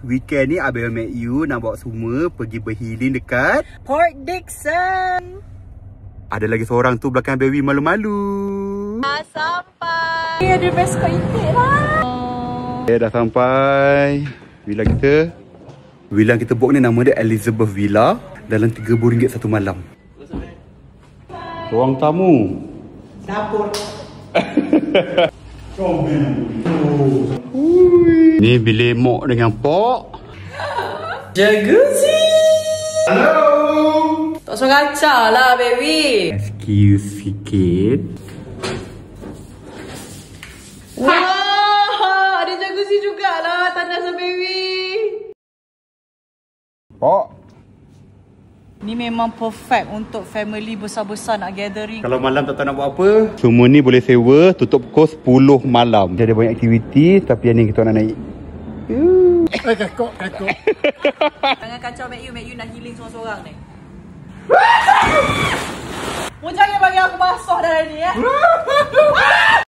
Weekend ni Abang Mek You nak bawa semua pergi berhealing dekat Port Dickson. Ada lagi seorang tu belakang baby malu-malu. Dah sampai. Ada best koitik lah. Dah sampai villa kita. Villa kita book ni nama dia Elizabeth Villa. Dalam RM30 satu malam. Ruang tamu. Dapur. Ni bilik mok dengan pok. Jacuzzi. Hello. Tak usah kacau lah, baby. Excuse sikit. Wah, ada jacuzzi jugalah tandas baby. Pok. Ni memang perfect untuk family besar-besar nak gathering. Kalau malam tak tahu nak buat apa, semua ni boleh sewa, tutup pukul 10 malam. Dia ada banyak aktiviti, tapi yang ni kita nak naik. Kakak. Jangan kacau Mek You nak healing seorang-seorang ni. Mu jangan bagi aku basuh dah ni ya.